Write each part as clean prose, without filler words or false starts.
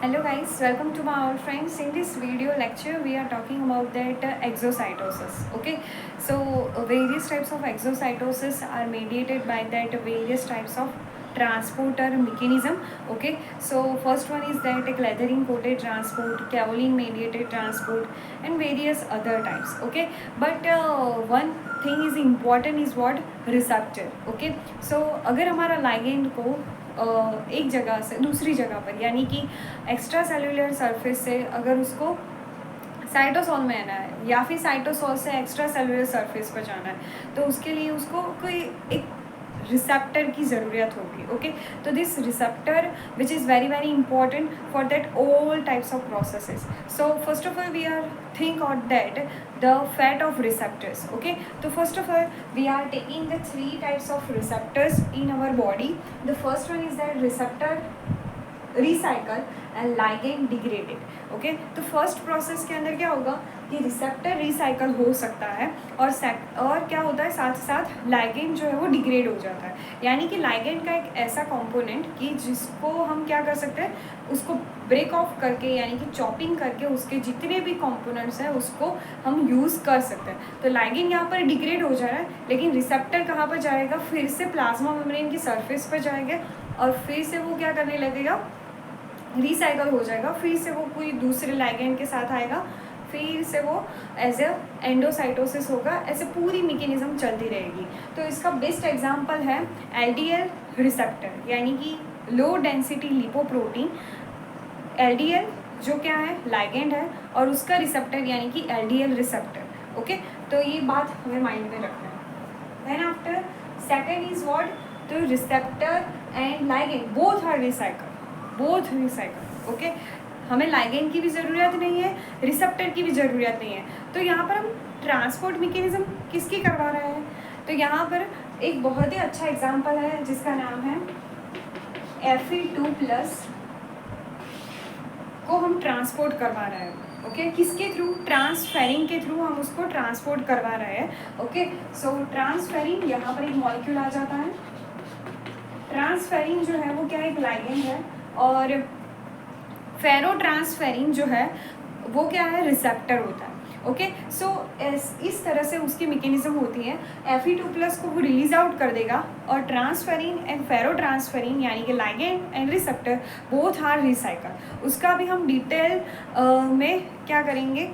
Hello guys, welcome to my old friends. In this video lecture we are talking about that exocytosis. Okay, so various types of exocytosis are mediated by that various types of transporter mechanism. Okay, so first one is that clathrin coated transport, kaolin mediated transport, and various other types. Okay, but one thing is important is what receptor. Okay, so अगर हमारा ligand को एक जगह से दूसरी जगह पर यानी कि एक्स्ट्रा सेलुलर सरफेस से अगर उसको साइटोसोल में आना है या फिर साइटोसोल से एक्स्ट्रा सेलुलर सरफेस पर जाना है तो उसके लिए उसको कोई एक रिसेप्टर की ज़रूरत होगी. ओके, तो this receptor which is very very important for that all types of processes. So first of all we are think on that the fate of receptors. Okay, so first of all we are taking the three types of receptors in our body. The first one is that receptor recycle and ligand degraded. Okay, तो first process के अंदर क्या होगा कि receptor recycle हो सकता है और क्या होता है साथ साथ लाइगेंड जो है वो डिग्रेड हो जाता है. यानी कि लाइगेंड का एक ऐसा कंपोनेंट कि जिसको हम क्या कर सकते हैं उसको ब्रेक ऑफ करके यानी कि चॉपिंग करके उसके जितने भी कंपोनेंट्स हैं उसको हम यूज़ कर सकते हैं. तो लाइगेंड यहाँ पर डिग्रेड हो जा रहा है लेकिन रिसेप्टर कहाँ पर जाएगा, फिर से प्लाज्मा मेम्ब्रेन की सरफेस पर जाएगा और फिर से वो क्या करने लगेगा, रिसाइकल हो जाएगा. फिर से वो कोई दूसरे लाइगेंड के साथ आएगा, फिर से वो एज ए एंडोसाइटोसिस होगा. ऐसे पूरी मैकेनिज्म चलती रहेगी. तो इसका बेस्ट एग्जांपल है एलडीएल रिसेप्टर यानी कि लो डेंसिटी लिपोप्रोटीन. एलडीएल जो क्या है लाइगेंड है और उसका रिसेप्टर यानी कि एलडीएल रिसेप्टर. ओके, तो ये बात हमें माइंड में रखना है. Then after second is what, तो receptor and ligand both are recycle. Okay, हमें लाइगेंड की भी ज़रूरत नहीं है, रिसेप्टर की भी ज़रूरत नहीं है. तो यहाँ पर हम ट्रांसपोर्ट मैकेनिज्म किसकी करवा रहे हैं, तो यहाँ पर एक बहुत ही अच्छा एग्जांपल है जिसका नाम है Fe2+ को हम ट्रांसपोर्ट करवा रहे हैं. ओके, किसके थ्रू, ट्रांसफेरिन के थ्रू हम उसको ट्रांसपोर्ट करवा रहे हैं. ओके, सो ट्रांसफेरिन यहाँ पर एक मॉलिक्यूल आ जाता है. ट्रांसफेरिन जो है वो क्या एक लाइगेंड है और फेरोट्रांसफेरिन जो है वो क्या है, रिसेप्टर होता है. ओके, सो इस तरह से उसकी मैकेनिज्म होती है. Fe2+ को वो रिलीज आउट कर देगा और ट्रांसफेरिन एंड फेरोट्रांसफेरिन यानी कि ligand and receptor both are recycle. उसका भी हम डिटेल में क्या करेंगे,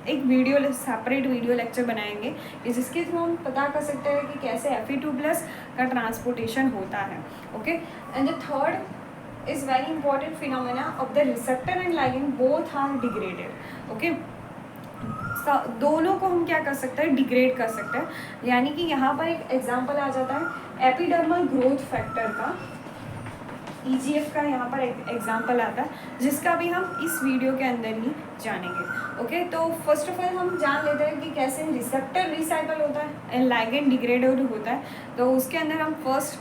एक वीडियो सेपरेट वीडियो लेक्चर बनाएंगे जिसके थ्रू हम पता कर सकते हैं कि कैसे Fe2+ का ट्रांसपोर्टेशन होता है. Okay, and the third is very important phenomena of the receptor and ligand both are degraded. Okay, दोनों को हम क्या कर सकते हैं, डिग्रेड कर सकते हैं. यानी कि यहाँ पर एक एग्जांपल आ जाता है एपिडर्मल ग्रोथ फैक्टर का, EGF का यहाँ पर एक एग्जांपल आता है जिसका भी हम इस वीडियो के अंदर ही जानेंगे. ओके, तो फर्स्ट ऑफ ऑल हम जान लेते हैं कि कैसे रिसेप्टर रिसाइकल होता है एंड लाइगेंड डिग्रेडेड होता है. तो उसके अंदर हम फर्स्ट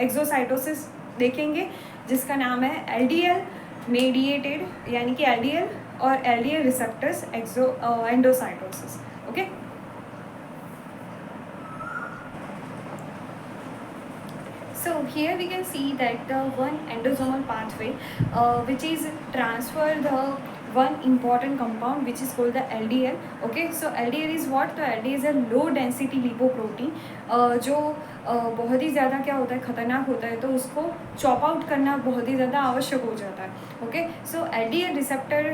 एक्सोसाइटोसिस देखेंगे जिसका नाम है एलडीएल मेडिएटेड यानी कि एलडीएल और LDL receptors endocytosis. Okay, so here we can see that the one endosomal pathway which is transfer the one important compound which is called the LDL. okay, so LDL is what, तो LDL is a low density lipoprotein जो बहुत ही ज़्यादा क्या होता है, ख़तरनाक होता है. तो उसको चॉप आउट करना बहुत ही ज़्यादा आवश्यक हो जाता है. ओके, सो LDL रिसेप्टर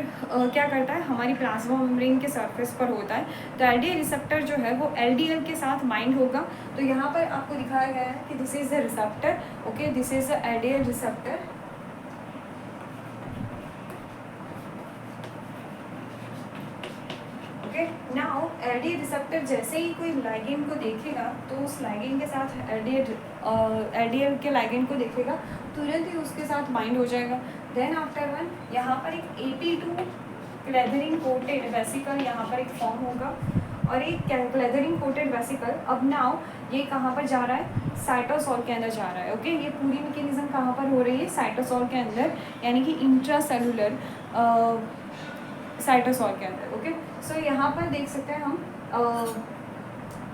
क्या करता है, हमारी प्लाज्मा मेम्ब्रेन के सरफेस पर होता है. तो LDL रिसेप्टर जो है वो LDL के साथ बाइंड होगा. तो यहाँ पर आपको दिखाया गया है कि this is the receptor. Okay, this is the LDL receptor. Now LDL receptor जैसे ही कोई लाइगेंड को देखेगा तो उस लाइगेंड के साथ एलडीएल के लाइगेंड को देखेगा तुरंत ही उसके साथ बाइंड हो जाएगा. देन आफ्टर वन यहाँ पर एक AP2 क्लेथरिन कोटेड वेसिकल यहाँ पर एक फॉर्म होगा और एक क्लेथरिन कोटेड वेसिकल अब नाउ ये कहाँ पर जा रहा है, साइटोसोल के अंदर जा रहा है. ओके, ये पूरी मैकेनिज्म कहाँ पर हो रही है, साइटोसोल के अंदर यानी कि इंट्रासेलुलर साइटोसोल के अंदर. ओके, सो यहाँ पर देख सकते हैं हम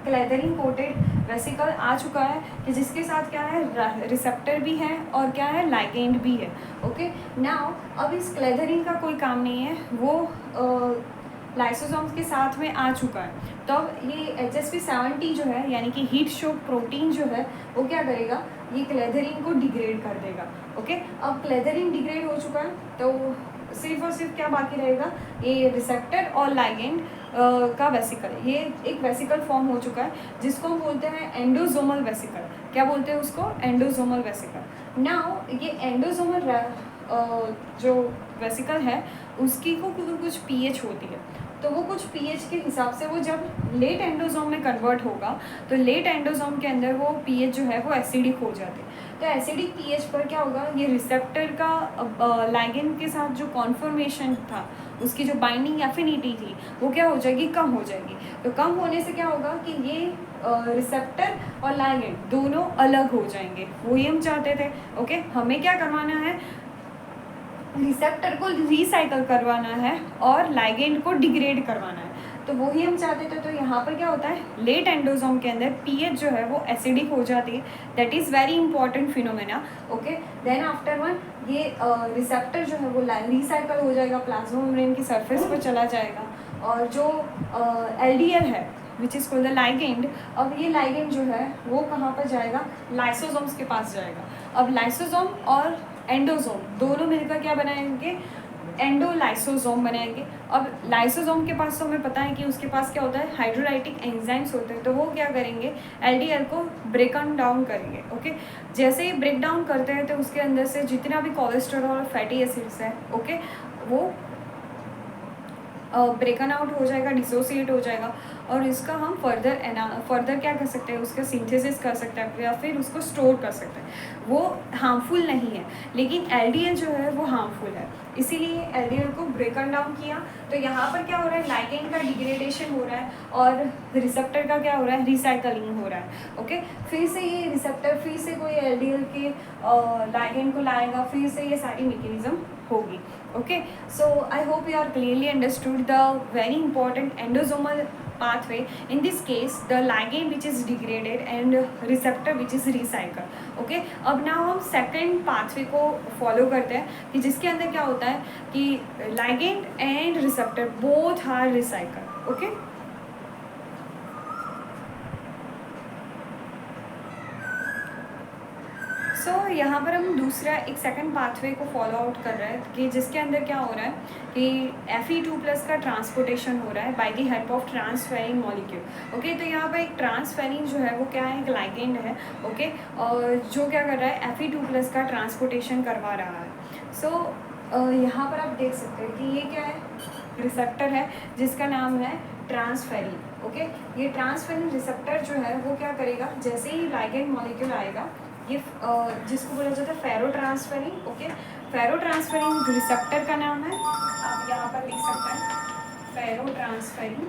क्लेथरिन कोटेड वेसिकल आ चुका है कि जिसके साथ क्या है, रिसेप्टर भी है और क्या है, लाइगेंड भी है। ओके, नाउ अब इस क्लेथरीन का कोई काम नहीं है, वो लाइसोसोम्स के साथ में आ चुका है। तो अब ये HSP70 जो है यानी कि हीट शोक प्रोटीन जो है वो क्या करेगा, ये क्लेथरीन को डिग्रेड कर देगा। ओके, अब क्लेथरीन डिग्रेड हो चुका है तो सिर्फ और सिर्फ क्या बाकी रहेगा, ये रिसेप्टर और लाइगेंड का वेसिकल। ये एक वेसिकल फॉर्म हो चुका है जिसको हम बोलते हैं एंडोसोमल वेसिकल। क्या बोलते हैं उसको, एंडोसोमल वेसिकल। नाउ ये एंडोसोमल जो वेसिकल है उसकी को कुछ पीएच होती है, तो वो कुछ पीएच के हिसाब से वो जब लेट एंडोसोम में कन्वर्ट होगा तो लेट एंडोसोम के अंदर वो पीएच जो है वो एसिडिक हो जाती है। तो एसिडिक पीएच पर क्या होगा, ये रिसेप्टर का लाइगेंड के साथ जो कॉन्फर्मेशन था, उसकी जो बाइंडिंग एफिनिटी थी वो क्या हो जाएगी, कम हो जाएगी। तो कम होने से क्या होगा कि ये रिसेप्टर और लाइगेंड दोनों अलग हो जाएंगे, वही हम चाहते थे। ओके, हमें क्या करवाना है, रिसेप्टर को रिसाइकल करवाना है और लाइगेंड को डिग्रेड करवाना है, तो वही हम चाहते थे। तो यहाँ पर क्या होता है, लेट एंडोसोम के अंदर पीएच जो है वो एसिडिक हो जाती है, that is very important phenomena. Okay, then after one ये रिसेप्टर जो है वो रिसाइकल हो जाएगा, प्लाज्मा मेम्ब्रेन की सरफेस पर चला जाएगा, और जो LDL है which is called the ligand, अब ये लाइगेंड जो है वो कहाँ पर जाएगा, लाइसोसोम्स के पास जाएगा। अब लाइसोसोम और एंडोसोम दोनों मिलकर क्या बनाएंगे, एंडोलाइसोसोम बनाएंगे। अब लाइसोसोम के पास तो हमें पता है कि उसके पास क्या होता है, हाइड्रोलाइटिक एंजाइम्स होते हैं, तो वो क्या करेंगे, LDL को ब्रेक डाउन करेंगे। ओके, जैसे ही ब्रेक डाउन करते हैं तो उसके अंदर से जितना भी कोलेस्ट्रॉल और फैटी एसिड्स है, ओके, वो ब्रेकन आउट हो जाएगा, डिसोसिएट हो जाएगा, और इसका हम फर्दर क्या कर सकते हैं, उसका सिंथेसिस कर सकते हैं या फिर उसको स्टोर कर सकते हैं। वो हार्मफुल नहीं है, लेकिन LDL जो है वो हार्मफुल है, इसीलिए LDL को ब्रेकन डाउन किया। तो यहाँ पर क्या हो रहा है, लाइगेंड का डिग्रेडेशन हो रहा है और रिसेप्टर का क्या हो रहा है, रिसाइकलिंग हो रहा है। ओके, फिर से ये रिसेप्टर फिर से कोई LDL के लाइगेंड को लाएगा, फिर से ये सारी मैकेनिज्म होगी। Okay, so I hope you are clearly understood the very important endosomal pathway. In this case, the ligand which is degraded and receptor which is recycled. Okay, अब now हम second pathway को follow करते हैं कि जिसके अंदर क्या होता है कि ligand and receptor both are recycled. Okay. सो यहाँ पर हम दूसरा एक सेकंड पाथवे को फॉलो आउट कर रहे हैं कि जिसके अंदर क्या हो रहा है कि Fe2+ का ट्रांसपोर्टेशन हो रहा है by the help of transferrin molecule. Okay, तो यहाँ पर एक ट्रांसफेरिन जो है वो क्या है, एक लाइगेंड है। ओके, और जो क्या कर रहा है, Fe2+ का ट्रांसपोर्टेशन करवा रहा है। सो यहाँ पर आप देख सकते हैं कि ये क्या है, रिसेप्टर है जिसका नाम है ट्रांसफेरिन। ओके, ये ट्रांसफेरिन रिसेप्टर जो है वो क्या करेगा, जैसे ही लाइगेंड मॉलिक्यूल आएगा, ये जिसको बोला जाता है फेरोट्रांसफेरिन। ओके, फेरोट्रांसफेरिन रिसेप्टर का नाम है, आप यहाँ पर लिख सकते हैं फेरोट्रांसफेरिन।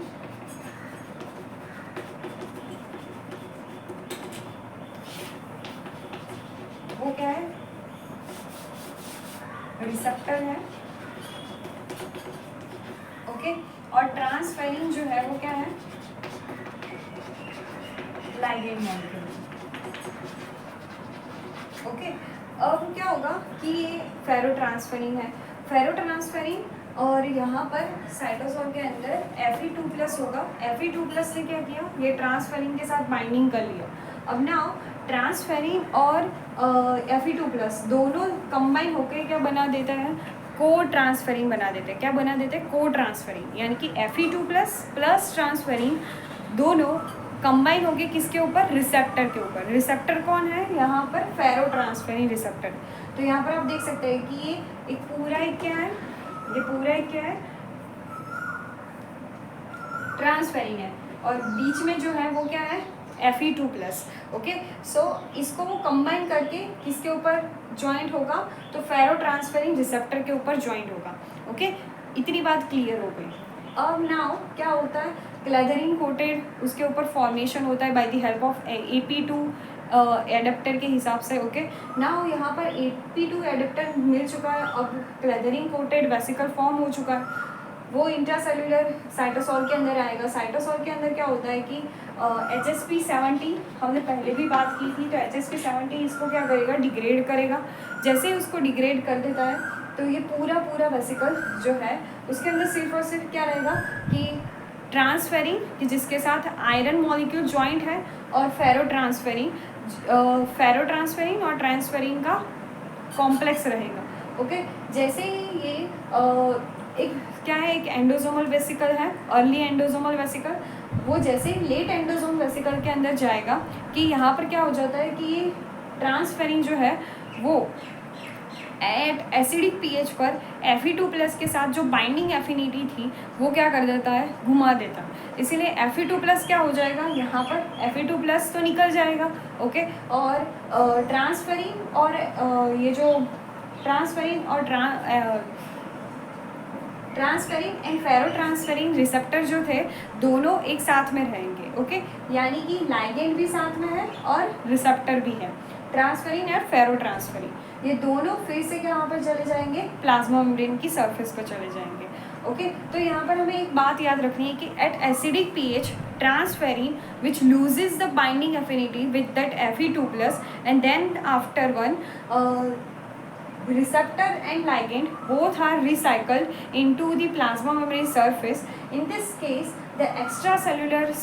वो क्या है, रिसेप्टर है। ओके, और ट्रांसफेरिन जो है वो क्या है, लाइगेंड मॉलिक्यूल। ओके, अब क्या होगा कि ये फेरोट्रांसफेरिन है, फेरोट्रांसफेरिन, और यहाँ पर साइटोसोल के अंदर Fe2+ होगा। Fe2+ ने क्या किया, ये ट्रांसफेरिन के साथ बाइंडिंग कर लिया। अब ना ट्रांसफेरिन और Fe2+ दोनों कंबाइन होकर क्या बना देता है, को ट्रांसफेरिन बना देते हैं। क्या बना देते हैं, को ट्रांसफेरिन, यानी कि Fe2+ प्लस ट्रांसफेरिन दोनों कंबाइन हो गए किसके ऊपर, रिसेप्टर के ऊपर। रिसेप्टर कौन है यहाँ पर, फेरोट्रांसफेरिन रिसेप्टर। तो यहाँ पर आप देख सकते हैं कि ये एक पूरा एक क्या है, ये पूरा एक क्या है, ट्रांसफेरिन है, और बीच में जो है वो क्या है, Fe2+। ओके, सो इसको वो कंबाइन करके किसके ऊपर ज्वाइंट होगा, तो फेरोट्रांसफेरिन रिसेप्टर के ऊपर ज्वाइंट होगा। ओके, इतनी बात क्लियर हो गई। अब नाउ क्या होता है, क्लेथरीन कोटेड उसके ऊपर फॉर्मेशन होता है by the help of AP2 adapter के हिसाब से। ओके, नाउ यहाँ पर AP2 एडेप्टर मिल चुका है, अब क्लेथरीन कोटेड वेसिकल फॉर्म हो चुका है। वो इंट्रासेल्यूलर साइटोसोल के अंदर आएगा। साइटोसोल के अंदर क्या होता है कि HSP70 हमने पहले भी बात की थी, तो HSP70 इसको क्या करेगा, डिग्रेड करेगा। जैसे ही उसको डिग्रेड कर देता है तो ये पूरा वेसिकल जो है उसके अंदर सिर्फ और सिर्फ क्या रहेगा कि ट्रांसफेरिन, कि जिसके साथ आयरन मॉलिक्यूल जॉइंट है, और फेरोट्रांसफेरिन और ट्रांसफेरिन का कॉम्प्लेक्स रहेगा। ओके, जैसे ही ये एक क्या है, एक एंडोसोमल वेसिकल है, अर्ली एंडोसोमल वेसिकल, वो जैसे लेट एंडोसोमल वेसिकल के अंदर जाएगा कि यहाँ पर क्या हो जाता है कि ये ट्रांसफेरिन जो है वो एट एसिडिक पीएच पर Fe2+ के साथ जो बाइंडिंग एफिनिटी थी वो क्या कर देता है, घुमा देता है। इसीलिए Fe2+ क्या हो जाएगा, यहाँ पर Fe2+ तो निकल जाएगा। ओके, और ट्रांसफेरिन और ये जो ट्रांसफेरिन और ट्रांसफेरिन एंड फेरोट्रांसफेरिन रिसेप्टर जो थे दोनों एक साथ में रहेंगे। ओके, यानी कि लाइगेंड भी साथ में है और रिसेप्टर भी है, ट्रांसफेरिन और फेरोट्रांसफेरिन, ये दोनों फिर से यहाँ पर चले जाएंगे, प्लाज्मा मेम्ब्रेन की सरफेस पर चले जाएंगे। ओके, तो यहाँ पर हमें एक बात याद रखनी है कि at acidic pH transferrin which loses the binding affinity with that Fe2+ and then after one receptor and ligand both are recycled into the plasma membrane surface. In this case, the extracellular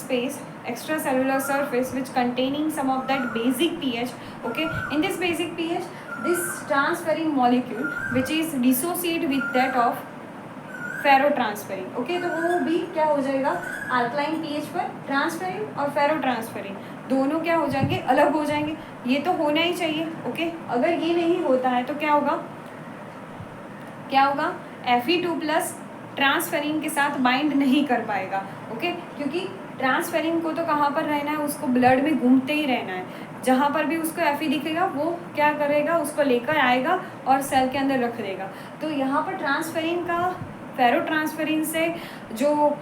surface which containing some of that basic pH, okay, in this basic pH this transferring molecule which is dissociate with that of ferrotransferrin. Okay, तो वो भी क्या हो जाएगा, alkaline pH पर transferrin और फेरोट्रांसफेरिन दोनों क्या हो जाएंगे, अलग हो जाएंगे। ये तो होना ही चाहिए। ओके, अगर ये नहीं होता है तो क्या होगा, Fe2+ ट्रांसफेरिन के साथ बाइंड नहीं कर पाएगा। ओके, क्योंकि ट्रांसफेरिन को तो कहाँ पर रहना है, उसको ब्लड में घूमते ही रहना है। जहाँ पर भी उसको Fe दिखेगा वो क्या करेगा, उसको लेकर आएगा और सेल के अंदर रख देगा। तो यहाँ पर ट्रांसफेरिन का फेरोट्रांसफेरिन से जो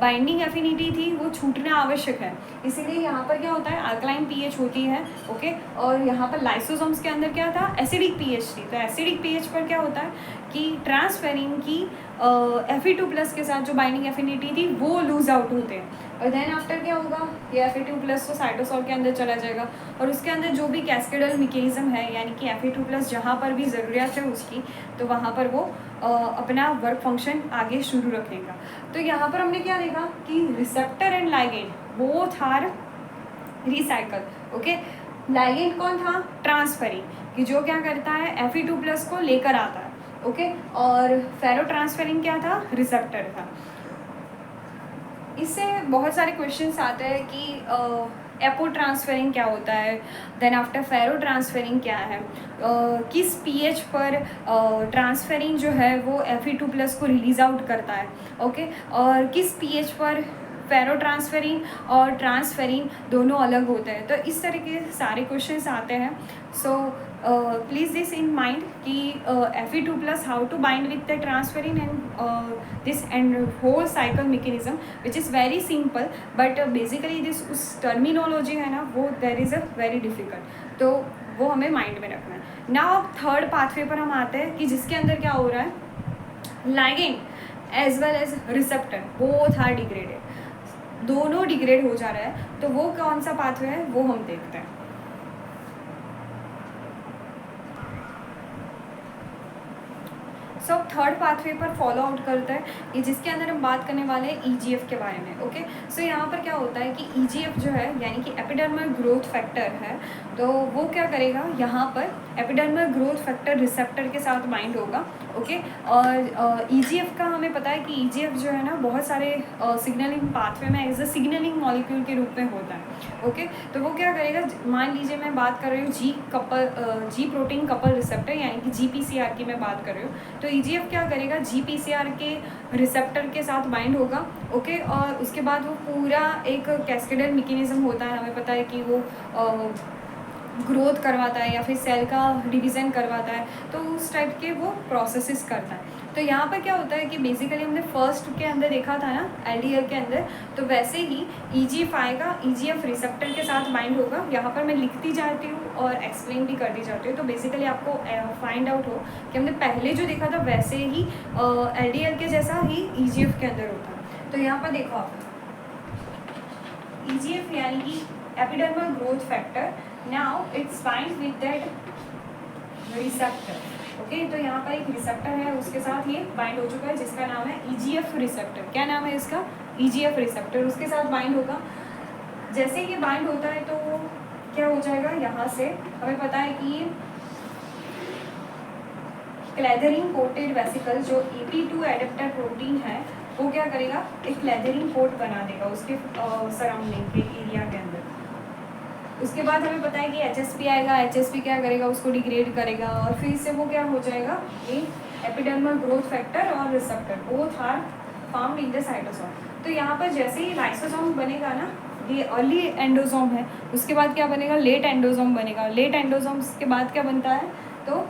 बाइंडिंग एफिनिटी थी वो छूटना आवश्यक है। इसीलिए यहाँ पर क्या होता है, अल्कलाइन पीएच होती है। ओके, और यहाँ पर लाइसोसोम्स के अंदर क्या था, एसिडिक पीएच थी। तो एसिडिक पीएच पर क्या होता है कि ट्रांसफेरिन की Fe2+ के साथ जो बाइंडिंग एफिनिटी थी वो लूज आउट होते हैं। और देन आफ्टर क्या होगा, ये Fe2+ तो साइटोसोल के अंदर चला जाएगा और उसके अंदर जो भी कैस्केडल मैकेनिज्म है, यानी कि Fe2+ जहाँ पर भी ज़रूरत है उसकी, तो वहाँ पर वो अपना वर्क फंक्शन आगे शुरू रखेगा। तो यहाँ पर हमने क्या देखा कि receptor and ligand both are recycle. Okay, ligand कौन था, ट्रांसफेरिन, कि जो क्या करता है Fe2+ को लेकर आता है। ओके, और फेरोट्रांसफेरिन क्या था, रिसेप्टर था। इससे बहुत सारे क्वेश्चंस आते हैं कि एपोट्रांसफेरिन क्या होता है, देन आफ्टर फेरोट्रांसफेरिन क्या है, किस पीएच पर ट्रांसफेरिन जो है वो Fe2+ को रिलीज आउट करता है। ओके, और किस पीएच पर फेरोट्रांसफेरिन और ट्रांसफेरिन दोनों अलग होते हैं। तो इस तरह के सारे क्वेश्चंस आते हैं। So please this in mind कि Fe2+ how to bind with the transferrin and this and whole cycle mechanism which is very simple, but basically this उस टर्मिनोलॉजी है ना, वो there is a very difficult, तो वो हमें mind में रखना है। नाउ थर्ड पाथवे पर हम आते हैं कि जिसके अंदर क्या हो रहा है, ligand as well as receptor both are degraded, दोनों डिग्रेड हो जा रहा है। तो वो कौन सा पाथवे है वो हम देखते हैं। सब थर्ड पाथवे पर फॉलो आउट करता है ये, जिसके अंदर हम बात करने वाले हैं EGF के बारे में। ओके, सो यहाँ पर क्या होता है कि EGF जो है यानी कि एपिडर्मल ग्रोथ फैक्टर है, तो वो क्या करेगा, यहाँ पर एपिडर्मल ग्रोथ फैक्टर रिसेप्टर के साथ बाइंड होगा। ओके, और EGF का हमें पता है कि EGF जो है ना बहुत सारे सिग्नलिंग पाथवे में एज अ सिग्नलिंग मॉलिक्यूल के रूप में होता है। ओके, तो वो क्या करेगा, मान लीजिए मैं बात कर रही हूँ जी प्रोटीन कपल रिसेप्टर यानी कि GPCR की मैं बात कर रही हूँ, तो EGF क्या करेगा, GPCR के रिसेप्टर के साथ बाइंड होगा। ओके, और उसके बाद वो पूरा एक कैस्केडल मैकेनिज्म होता है, हमें पता है कि वो ग्रोथ करवाता है या फिर सेल का डिवीज़न करवाता है, तो उस टाइप के वो प्रोसेसेस करता है। तो यहाँ पर क्या होता है कि बेसिकली हमने फर्स्ट के अंदर देखा था ना एलडीएल के अंदर, तो वैसे ही EGF आएगा, EGF रिसेप्टर के साथ बाइंड होगा। यहाँ पर मैं लिखती जाती हूँ और एक्सप्लेन भी करती जाती हूँ, तो बेसिकली आपको फाइंड आउट हो कि हमने पहले जो देखा था वैसे ही LDL के जैसा ही EGF के अंदर होता है। तो यहाँ पर देखो आप EGF यानी कि epidermal growth factor, now it's bind with that receptor. Okay, तो यहाँ पर एक रिसेप्टर है, उसके साथ ये बाइंड हो चुका है जिसका नाम है EGF रिसेप्टर। क्या नाम है इसका? EGF receptor. उसके साथ बाइंड होगा। जैसे ये बाइंड होता है तो क्या हो जाएगा, यहाँ से हमें पता है कि क्लैदरिंग कोटेड वेसिकल जो AP2 एडेप्टर प्रोटीन है वो क्या करेगा, एक क्लैदरिंग कोट बना देगा उसके सराउंडिंग के एरिया के अंदर। उसके बाद हमें पता है कि HSP आएगा, HSP क्या करेगा, उसको डिग्रेड करेगा और फिर से वो क्या हो जाएगा, ये एपिडर्मल ग्रोथ फैक्टर और receptor both are found in the cytosome. तो यहाँ पर जैसे ही लाइसोसोम बनेगा ना, ये अर्ली एंडोसोम है, उसके बाद क्या बनेगा, लेट एंडोसोम बनेगा। लेट एंडोसोम्स के बाद क्या बनता है, तो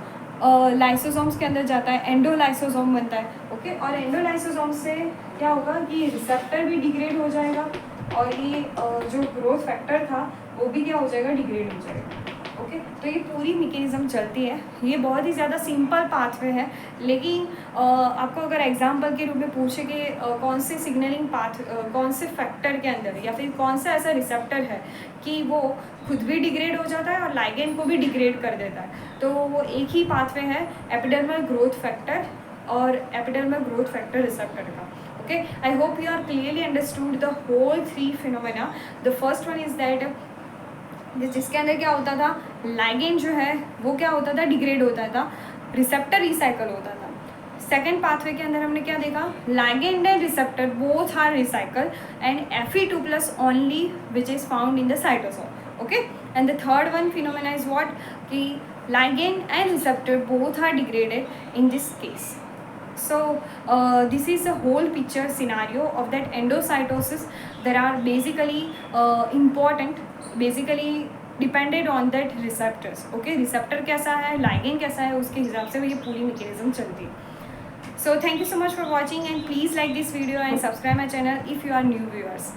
लाइसोसोम्स के अंदर जाता है, एंडोलाइसोसोम बनता है। ओके, और एंडोलाइसोसोम से क्या होगा कि रिसेप्टर भी डिग्रेड हो जाएगा और ये जो ग्रोथ फैक्टर था वो भी क्या हो जाएगा, डिग्रेड हो जाएगा। ओके, तो ये पूरी मैकेनिज्म चलती है। ये बहुत ही ज़्यादा सिंपल पाथवे है, लेकिन आपको अगर एग्जाम्पल के रूप में पूछे कि कौन से सिग्नलिंग पाथ, कौन से फैक्टर के अंदर या फिर कौन सा ऐसा रिसेप्टर है कि वो खुद भी डिग्रेड हो जाता है और लाइगेंड को भी डिग्रेड कर देता है, तो वो एक ही पाथवे है, एपिडर्मल ग्रोथ फैक्टर और एपिडर्मल ग्रोथ फैक्टर रिसेप्टर का। Okay, I hope you are clearly understood the whole three phenomena. The first one is that जिसके अंदर क्या होता था, लाइगेंड जो है वो क्या होता था, डिग्रेड होता था, रिसेप्टर रिसाइकल होता था। सेकेंड पाथवे के अंदर हमने क्या देखा, ligand and receptor both are recycle and Fe2+ only which is found in the cytosome. Okay, and the third one phenomena is what, कि ligand and receptor both are degraded in this case. So this is a whole picture scenario of that endocytosis. There are basically important, basically depended on that receptors. Okay, receptor कैसा है, ligand कैसा है, उसके हिसाब से वो ये पूरी mechanism चलती है। So thank you so much for watching and please like this video and subscribe my channel if you are new viewers.